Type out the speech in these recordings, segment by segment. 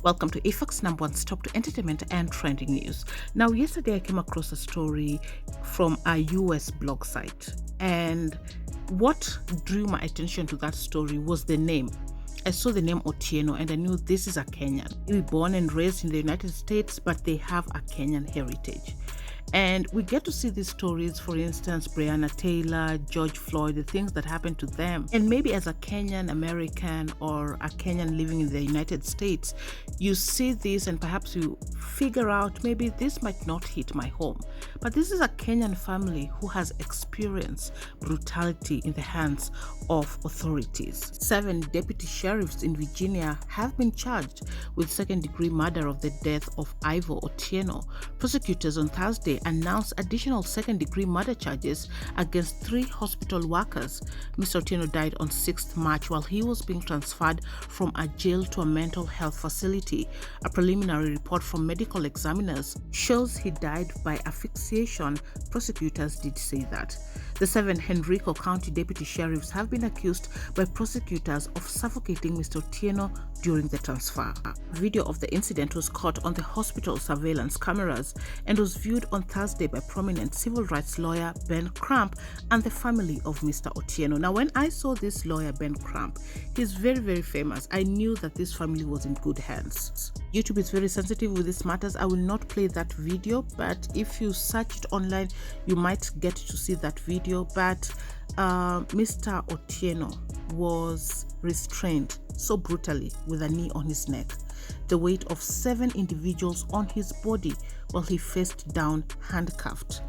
Welcome to AFAC's number one stop to entertainment and trending news. Now, yesterday I came across a story from a US blog site, and what drew my attention to that story was the name. I saw the name Otieno and I knew this is a Kenyan. He was born and raised in the United States, but they have a Kenyan heritage. And we get to see these stories, for instance, Breonna Taylor, George Floyd, the things that happened to them. And maybe as a Kenyan American or a Kenyan living in the United States, you see this and perhaps you figure out maybe this might not hit my home. But this is a Kenyan family who has experienced brutality in the hands of authorities. 7 deputy sheriffs in Virginia have been charged with second-degree murder of the death of Irvo Otieno. Prosecutors on Thursday announced additional second-degree murder charges against 3 hospital workers. Mr. Otieno died on 6th March while he was being transferred from a jail to a mental health facility. A preliminary report from medical examiners shows he died by asphyxiation. Prosecutors did say that. The 7 Henrico County deputy sheriffs have been accused by prosecutors of suffocating Mr. Otieno during the transfer. Video of the incident was caught on the hospital surveillance cameras and was viewed on Thursday by prominent civil rights lawyer Ben Crump and the family of Mr. Otieno. Now, when I saw this lawyer, Ben Crump, he's very, very famous. I knew that this family was in good hands. YouTube is very sensitive with these matters. I will not play that video, but if you search it online, you might get to see that video. But Mr. Otieno was restrained so brutally with a knee on his neck, the weight of 7 individuals on his body while he faced down handcuffed.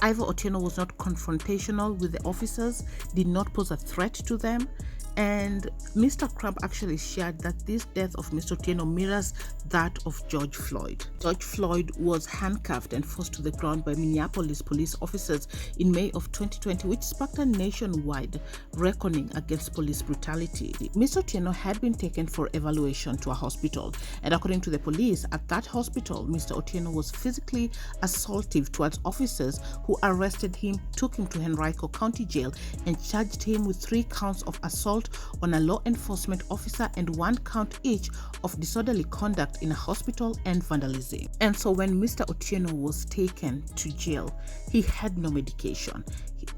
Irvo Otieno was not confrontational with the officers, did not pose a threat to them, and Mr. Crump actually shared that this death of Mr. Otieno mirrors that of George Floyd. George Floyd was handcuffed and forced to the ground by Minneapolis police officers in May of 2020, which sparked a nationwide reckoning against police brutality. Mr. Otieno had been taken for evaluation to a hospital, and according to the police, at that hospital, Mr. Otieno was physically assaultive towards officers who arrested him, took him to Henrico County Jail, and charged him with 3 counts of assault on a law enforcement officer and 1 count each of disorderly conduct in a hospital and vandalism. And so when Mr. Otieno was taken to jail, he had no medication.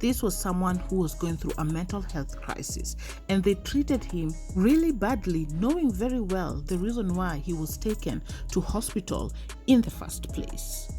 This was someone who was going through a mental health crisis, and they treated him really badly, knowing very well the reason why he was taken to hospital in the first place.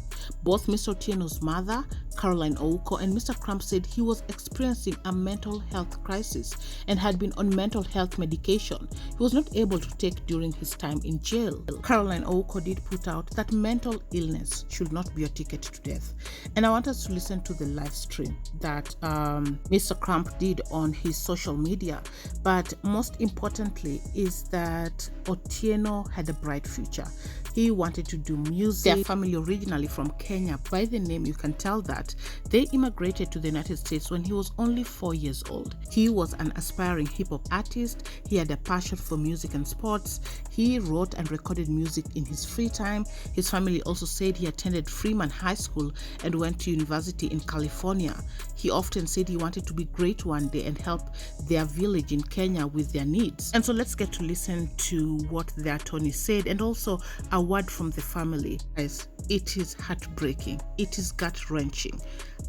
Both Mr. Otieno's mother, Caroline Ouko, and Mr. Crump said he was experiencing a mental health crisis and had been on mental health medication he was not able to take during his time in jail. Caroline Ouko did put out that mental illness should not be a ticket to death. And I want us to listen to the live stream that Mr. Crump did on his social media. But most importantly is that Otieno had a bright future. He wanted to do music. Their family originally from Kenya. By the name, you can tell that they immigrated to the United States when he was only 4 years old. He was an aspiring hip-hop artist. He had a passion for music and sports. He wrote and recorded music in his free time. His family also said he attended Freeman High School and went to university in California. He often said he wanted to be great one day and help their village in Kenya with their needs. And so let's get to listen to what their attorney said, and also a word from the family. Guys, it is heartbreaking. It is gut-wrenching.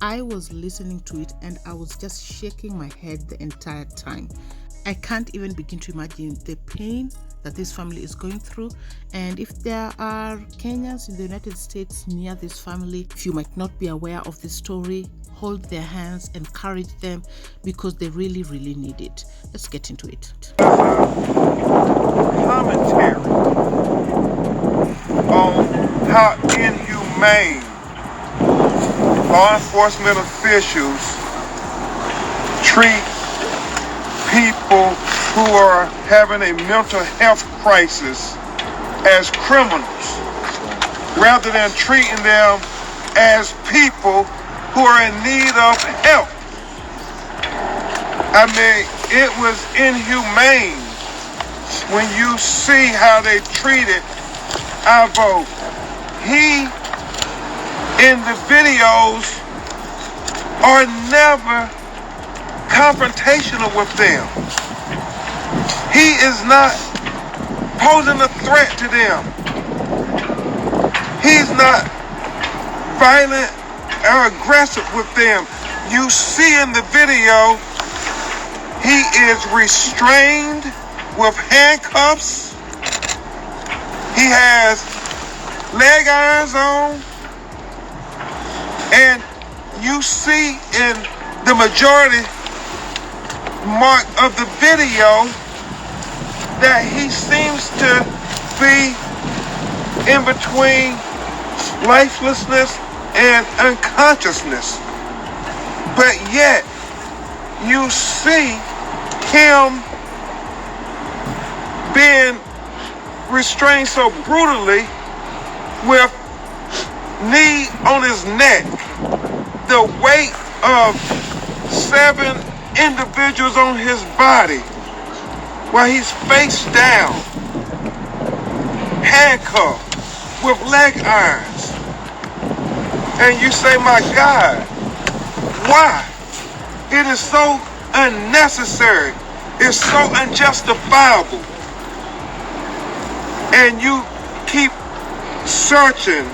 I was listening to it and I was just shaking my head the entire time. I can't even begin to imagine the pain that this family is going through. And if there are Kenyans in the United States near this family, if you might not be aware of this story, hold their hands, encourage them, because they really, really need it. Let's get into it. Commentary on how inhumane law enforcement officials treat people who are having a mental health crisis as criminals, rather than treating them as people who are in need of help. I mean, it was inhumane when you see how they treated Irvo. He, in the videos, are never confrontational with them. He is not posing a threat to them. He's not violent or aggressive with them. You see in the video, he is restrained with handcuffs. He has leg irons on. And you see in the majority mark of the video that he seems to be in between lifelessness and unconsciousness. But yet, you see him being restrained so brutally with knee on his neck, the weight of 7 individuals on his body while he's face down, handcuffed with leg irons. And you say, my God, why? It is so unnecessary. It's so unjustifiable. And you keep searching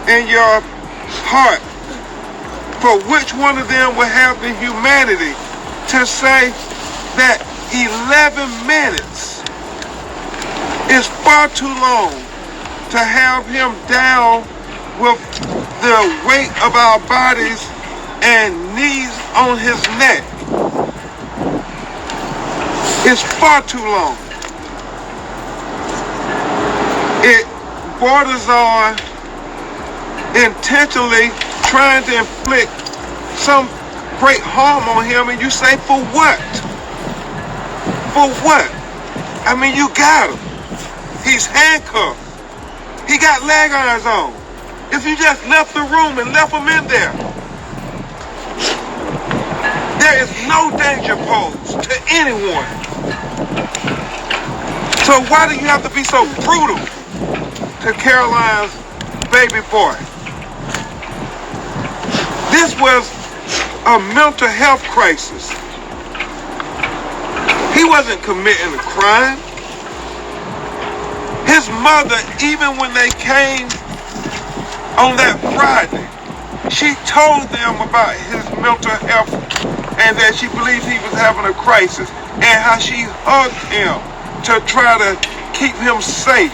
in your heart for which one of them will have the humanity to say that 11 minutes is far too long to have him down with the weight of our bodies and knees on his neck. It's far too long. It borders on intentionally trying to inflict some great harm on him, and you say, for what? For what? I mean, you got him. He's handcuffed. He got leg irons on. If you just left the room and left him in there, there is no danger posed to anyone. So why do you have to be so brutal to Caroline's baby boy? This was a mental health crisis. He wasn't committing a crime. His mother, even when they came on that Friday, she told them about his mental health and that she believed he was having a crisis and how she hugged him to try to keep him safe.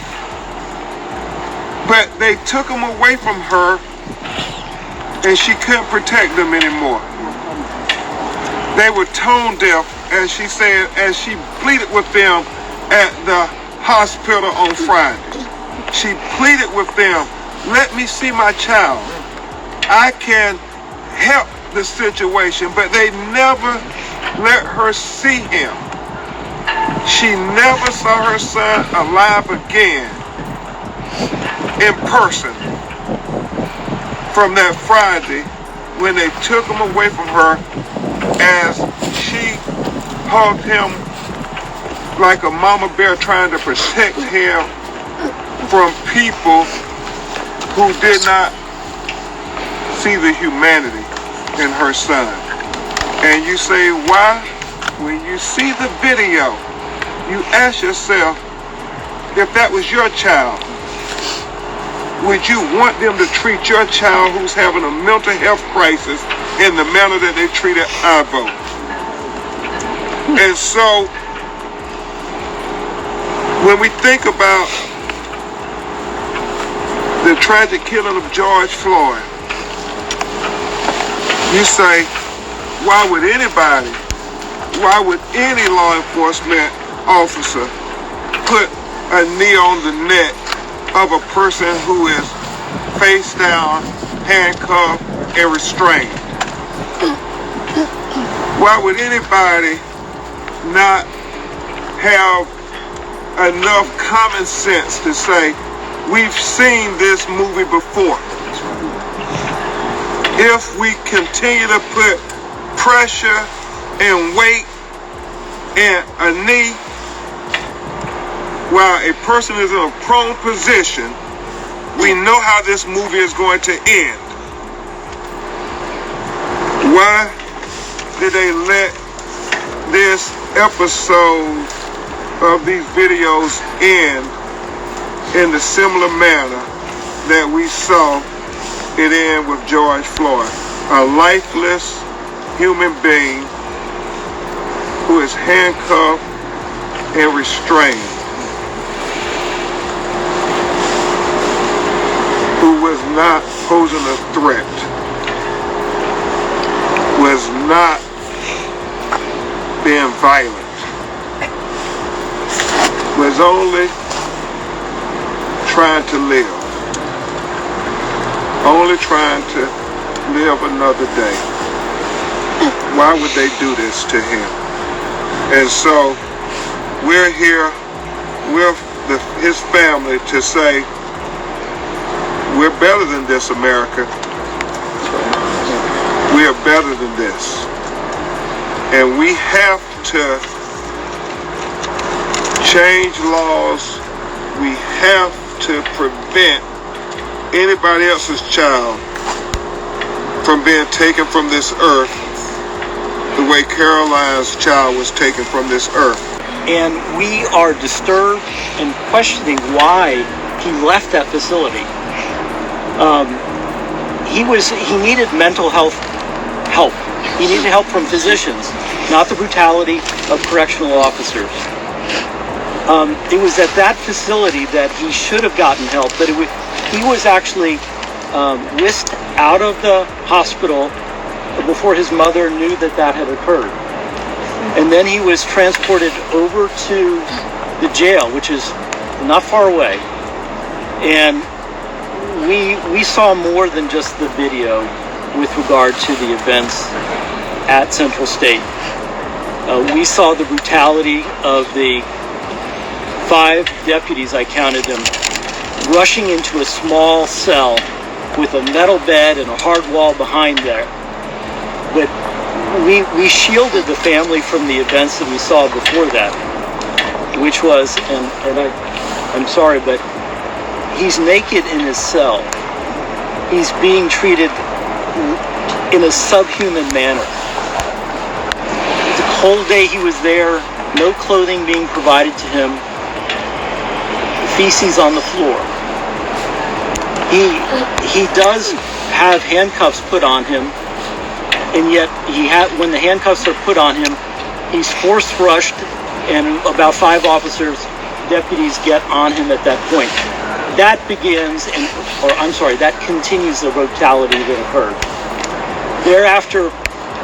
But they took him away from her and she couldn't protect them anymore. They were tone deaf, as she said, as she pleaded with them at the hospital on Friday. She pleaded with them, let me see my child. I can help the situation, but they never let her see him. She never saw her son alive again in person from that Friday when they took him away from her, as she hugged him like a mama bear trying to protect him from people who did not see the humanity in her son. And you say, why? When you see the video, you ask yourself, if that was your child, would you want them to treat your child who's having a mental health crisis in the manner that they treated Irvo? And so, when we think about the tragic killing of George Floyd, you say, why would any law enforcement officer put a knee on the neck of a person who is face down, handcuffed, and restrained? Why would anybody not have enough common sense to say, we've seen this movie before? If we continue to put pressure and weight and a knee while a person is in a prone position, we know how this movie is going to end. Why did they let this episode of these videos end in the similar manner that we saw it end with George Floyd, a lifeless human being who is handcuffed and restrained, who was not posing a threat, was not being violent, was only trying to live, only trying to live another day. Why would they do this to him? And so we're here with his family to say, we're better than this, America. We are better than this. And we have to change laws. We have to prevent anybody else's child from being taken from this earth the way Caroline's child was taken from this earth. And we are disturbed and questioning why he left that facility. He needed mental health help. He needed help from physicians, not the brutality of correctional officers. It was at that facility that he should have gotten help, but he was actually whisked out of the hospital before his mother knew that had occurred. And then he was transported over to the jail, which is not far away. And we saw more than just the video with regard to the events at Central State. We saw the brutality of the 5 deputies, I counted them, rushing into a small cell with a metal bed and a hard wall behind there. But we shielded the family from the events that we saw before that, which was, and I'm sorry, but he's naked in his cell. He's being treated in a subhuman manner. The whole day he was there, no clothing being provided to him, feces on the floor. He does have handcuffs put on him, and yet when the handcuffs are put on him, he's force rushed, and about 5 deputies get on him at that point. That continues the brutality that occurred. Thereafter,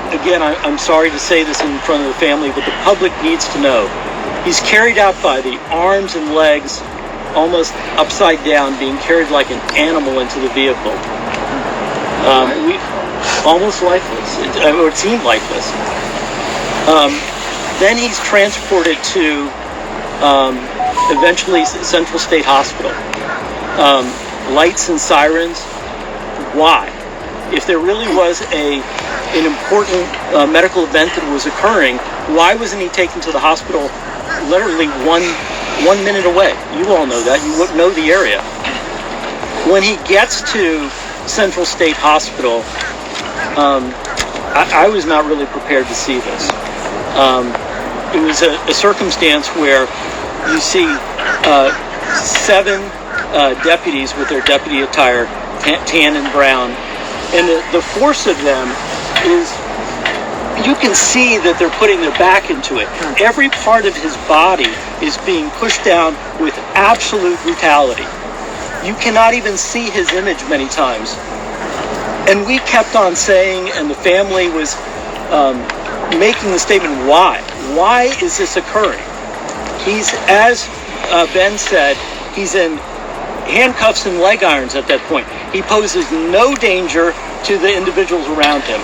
again, I'm sorry to say this in front of the family, but the public needs to know, he's carried out by the arms and legs, almost upside down, being carried like an animal into the vehicle. Almost lifeless, or it seemed lifeless. Then he's transported to eventually Central State Hospital. Lights and sirens. Why? If there really was an important medical event that was occurring, why wasn't he taken to the hospital literally one minute away? You all know that. You know the area. When he gets to Central State Hospital, I was not really prepared to see this. It was a circumstance where you see 7 deputies with their deputy attire, tan and brown, and the force of them is, you can see that they're putting their back into it. Every part of his body is being pushed down with absolute brutality. You cannot even see his image many times. And we kept on saying, and the family was making the statement, why? Why is this occurring? He's, as Ben said, he's in handcuffs and leg irons at that point. He poses no danger to the individuals around him.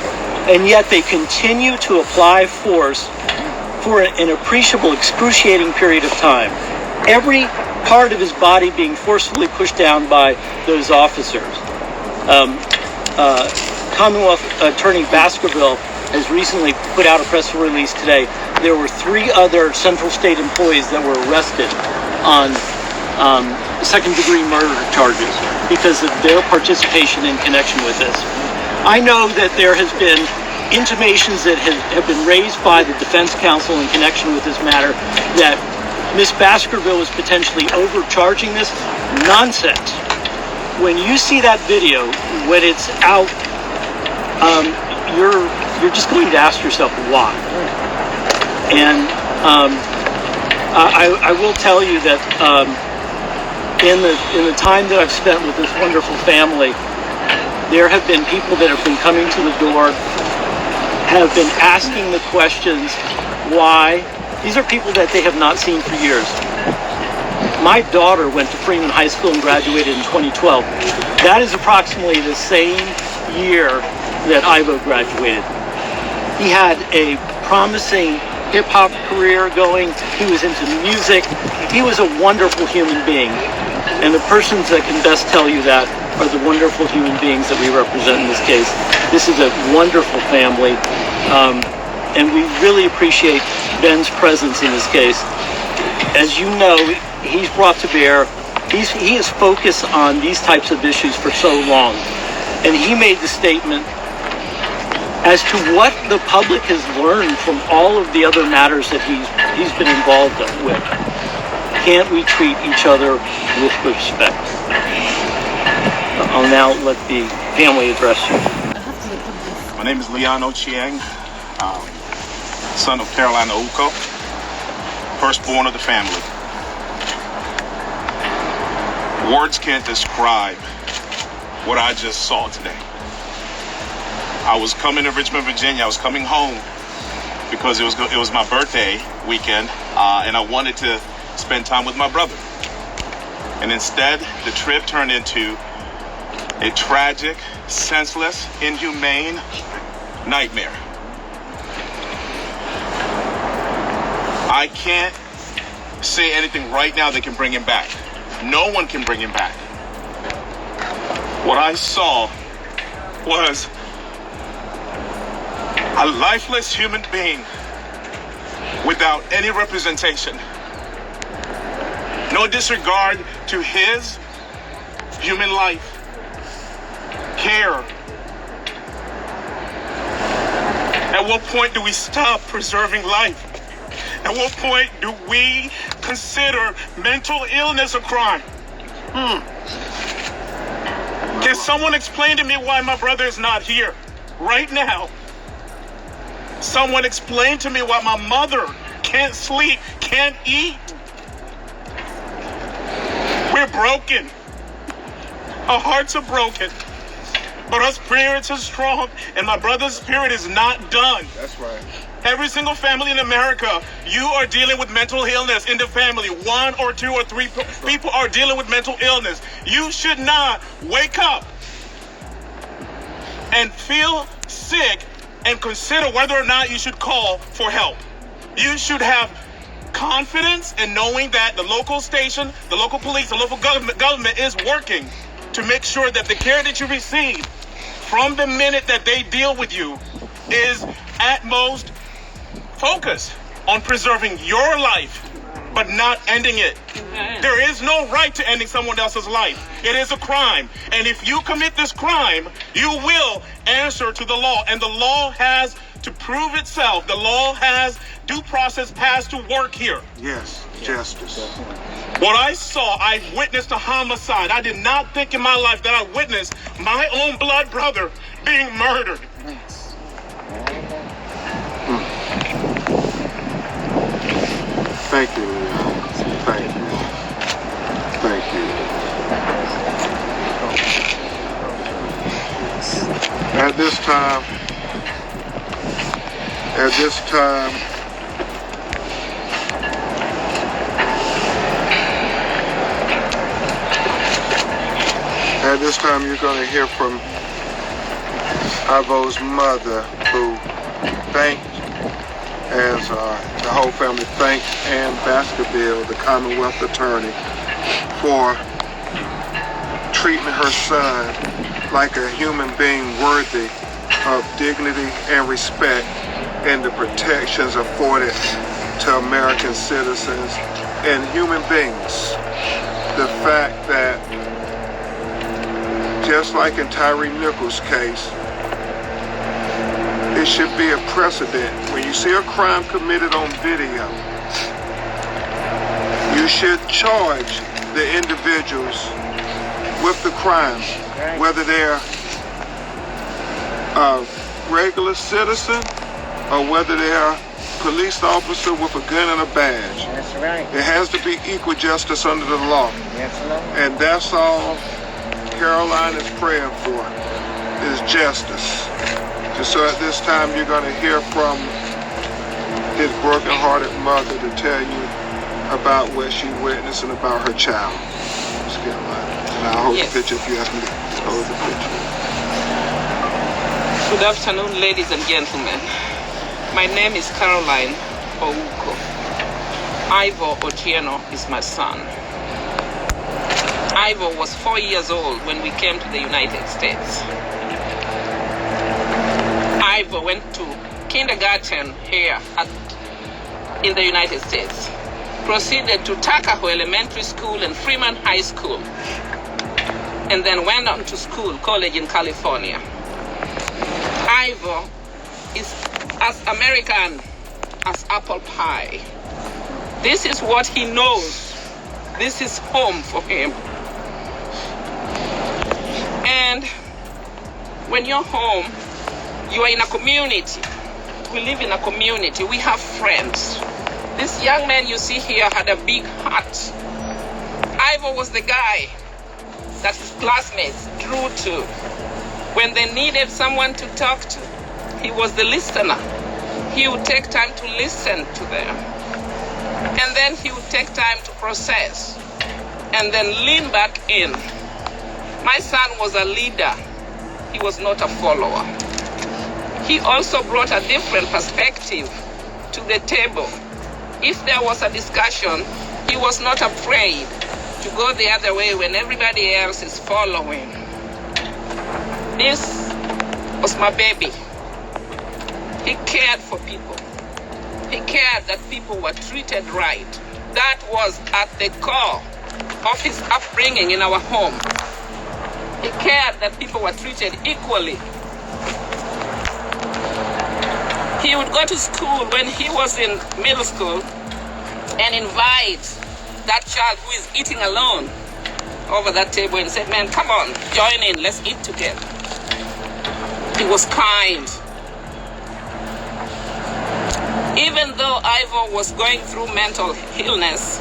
And yet they continue to apply force for an appreciable, excruciating period of time. Every part of his body being forcefully pushed down by those officers. Commonwealth Attorney Baskerville has recently put out a press release today. There were 3 other Central State employees that were arrested on second-degree murder charges because of their participation in connection with this. I know that there has been intimations that have been raised by the defense counsel in connection with this matter that Miss Baskerville is potentially overcharging this. Nonsense. When you see that video, when it's out, you're just going to ask yourself why. And I will tell you that in the time that I've spent with this wonderful family, there have been people that have been coming to the door, have been asking the questions, why. These are people that they have not seen for years. My daughter went to Freeman High School and graduated in 2012. That is approximately the same year that Irvo graduated. He had a promising hip-hop career going. He was into music. He was a wonderful human being. And the persons that can best tell you that are the wonderful human beings that we represent in this case. This is a wonderful family. And we really appreciate Ben's presence in this case. As you know, he's brought to bear, he has focused on these types of issues for so long. And he made the statement as to what the public has learned from all of the other matters that he's been involved with. Can't we treat each other with respect? I'll now let the family address you. My name is Otieno, son of Carolina Uko, firstborn of the family. Words can't describe what I just saw today. I was coming to Richmond, Virginia. I was coming home because it was my birthday weekend, and I wanted to spend time with my brother. And instead, the trip turned into a tragic, senseless, inhumane nightmare. I can't say anything right now that can bring him back. No one can bring him back. What I saw was a lifeless human being without any representation. No disregard to his human life, care. At what point do we stop preserving life? At what point do we consider mental illness a crime? Can someone explain to me why my brother is not here right now? Someone explain to me why my mother can't sleep, can't eat. We're broken. Our hearts are broken. But our spirits are strong, and my brother's spirit is not done. That's right. Every single family in America, you are dealing with mental illness in the family. 1 or 2 or 3 people are dealing with mental illness. You should not wake up and feel sick and consider whether or not you should call for help. You should have confidence in knowing that the local station, the local police, the local government is working to make sure that the care that you receive from the minute that they deal with you is at most focused on preserving your life, but not ending it. There is no right to ending someone else's life. It is a crime. And if you commit this crime, you will answer to the law. And the law has to prove itself. The law has due process has to work here. Yes, justice. What I saw, I witnessed a homicide. I did not think in my life that I witnessed my own blood brother being murdered. Thank you, Leon. Thank you. Thank you. At this time, you're going to hear from Irvo's mother, who thanked, as the whole family thanked Ann Baskerville, the Commonwealth attorney, for treating her son like a human being worthy of dignity and respect and the protections afforded to American citizens and human beings. The fact that, just like in Tyree Nichols' case, it should be a precedent when you see a crime committed on video you should charge the individuals with the crime, whether they're a regular citizen or whether they're a police officer with a gun and a badge. That's right. There has to be equal justice under the law. Absolutely. And that's all Caroline is praying for, is justice. And so at this time, you're going to hear from his broken-hearted mother to tell you about what she witnessed and about her child. Let's get mine. And I'll hold the picture if you ask me to hold the picture. Good afternoon, ladies and gentlemen. My name is Caroline Ouko. Irvo Otieno is my son. Irvo was 4 years old when we came to the United States. Irvo went to kindergarten here in the United States, proceeded to Takaho Elementary School and Freeman High School, and then went on to college in California. Irvo is as American as apple pie. This is what he knows. This is home for him. And when you're home, you are in a community. We live in a community. We have friends. This young man you see here had a big heart. Irvo was the guy that his classmates drew to. When they needed someone to talk to, he was the listener. He would take time to listen to them. And then he would take time to process and then lean back in. My son was a leader. He was not a follower. He also brought a different perspective to the table. If there was a discussion, he was not afraid to go the other way when everybody else is following. This was my baby. He cared for people. He cared that people were treated right. That was at the core of his upbringing in our home. He cared that people were treated equally. He would go to school when he was in middle school and invite that child who is eating alone over that table and said, man, come on, join in, let's eat together. He was kind. Even though Irvo was going through mental illness,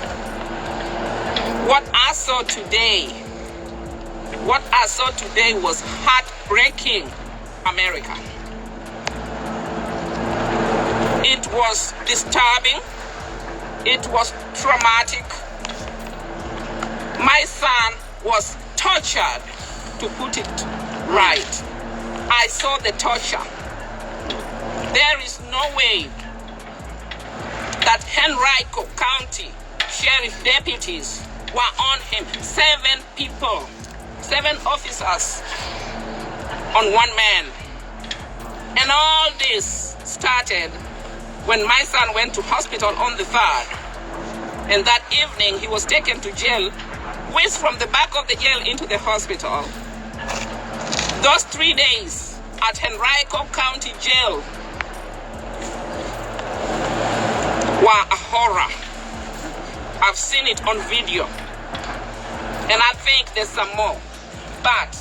what I saw today was heartbreaking America. It was disturbing. It was traumatic. My son was tortured, to put it right. I saw the torture. There is no way that Henrico County Sheriff deputies were on him. 7 people, 7 officers on one man. And all this started when my son went to hospital on the 3rd. And that evening he was taken to jail, whisked from the back of the jail into the hospital. Those 3 days at Henrico County Jail were a horror. I've seen it on video. And I think there's some more. But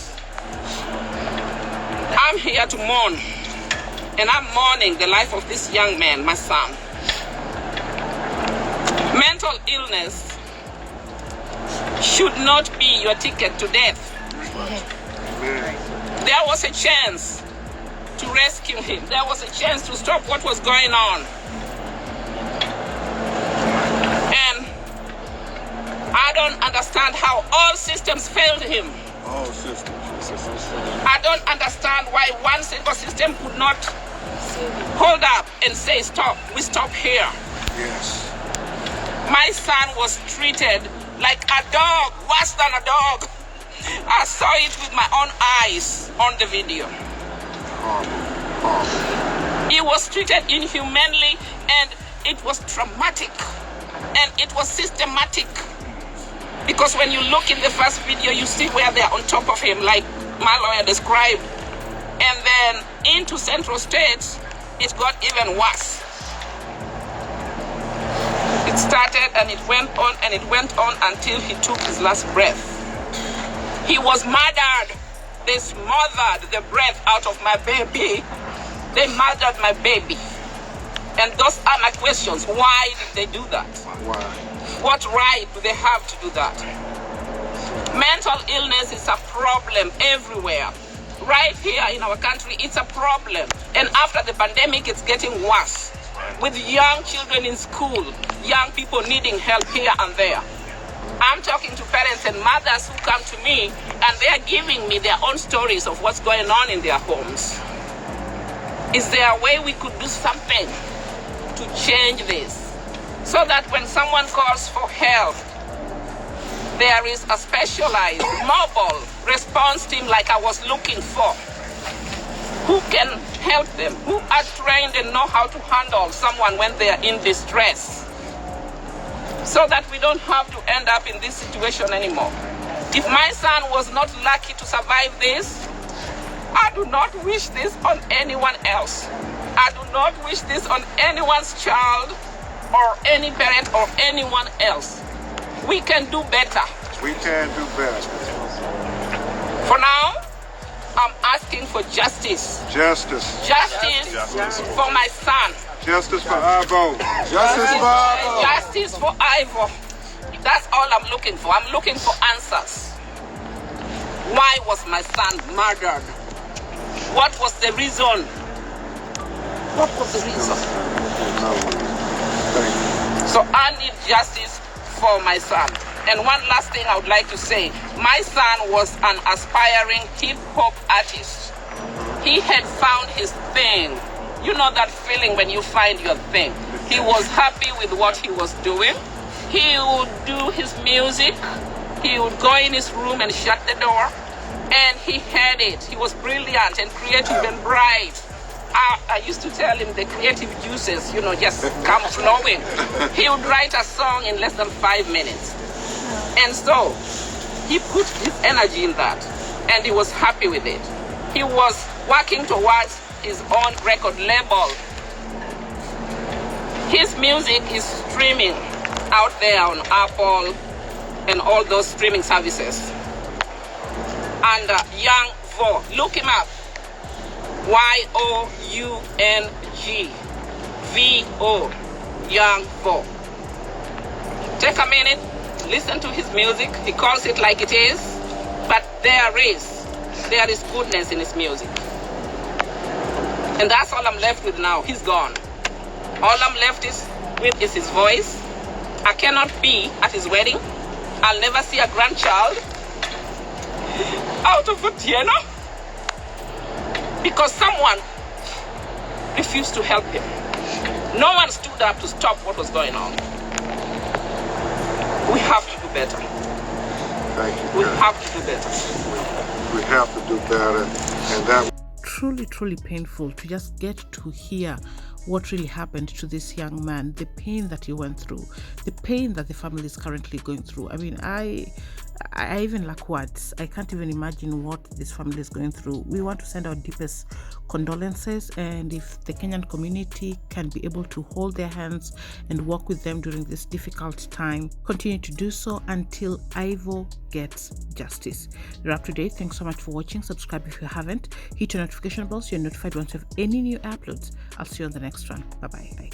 I'm here to mourn. And I'm mourning the life of this young man, my son. Mental illness should not be your ticket to death. There was a chance to rescue him. There was a chance to stop what was going on. And I don't understand how all systems failed him. All systems. I don't understand why one single system could not hold up and say, stop, we stop here. Yes. My son was treated like a dog, worse than a dog. I saw it with my own eyes on the video. He was treated inhumanely, and it was traumatic, and it was systematic. Because when you look in the first video, you see where they're on top of him, like my lawyer described. And then into Central States, it got even worse. It started and it went on and it went on until he took his last breath. He was murdered. They smothered the breath out of my baby. They murdered my baby. And those are my questions. Why did they do that? Why? What right do they have to do that? Mental illness is a problem everywhere. Right here in our country, it's a problem. And after the pandemic, it's getting worse. With young children in school, young people needing help here and there. I'm talking to parents and mothers who come to me and they're giving me their own stories of what's going on in their homes. Is there a way we could do something to change this? So that when someone calls for help, there is a specialized mobile response team like I was looking for, who can help them, who are trained and know how to handle someone when they are in distress, so that we don't have to end up in this situation anymore. If my son was not lucky to survive this, I do not wish this on anyone else. I do not wish this on anyone's child or any parent or anyone else. We can do better. We can do better. For now, I'm asking for justice. Justice. Justice for my son. Justice for Irvo. Justice for Irvo. Justice for Irvo. That's all I'm looking for. I'm looking for answers. Why was my son murdered? What was the reason? What was the reason? So I need justice for my son. And one last thing I would like to say. My son was an aspiring hip-hop artist. He had found his thing. You know that feeling when you find your thing. He was happy with what he was doing. He would do his music. He would go in his room and shut the door. And he had it. He was brilliant and creative and bright. I used to tell him the creative juices, just come flowing. He would write a song in less than 5 minutes. And so he put his energy in that and he was happy with it. He was working towards his own record label. His music is streaming out there on Apple and all those streaming services. And Young Vo, look him up. YOUNG-VO, Young Vo. Take a minute, listen to his music. He calls it like it is, but there is goodness in his music. And that's all I'm left with now. He's gone. All I'm left with is his voice. I cannot be at his wedding. I'll never see a grandchild out of Otieno because someone refused to help him. No one stood up to stop what was going on. We have to do better. Thank you. We have to do better. We have to do better. And that Truly painful to just get to hear what really happened to this young man, the pain that he went through, the pain that the family is currently going through. I mean, I even lack words. I can't even imagine what this family is going through. We want to send our deepest condolences, and if the Kenyan community can be able to hold their hands and work with them during this difficult time, continue to do so until Irvo gets justice. You're up to date. Thanks so much for watching. Subscribe if you haven't. Hit your notification bell so you're notified once you have any new uploads. I'll see you on the next one. Bye.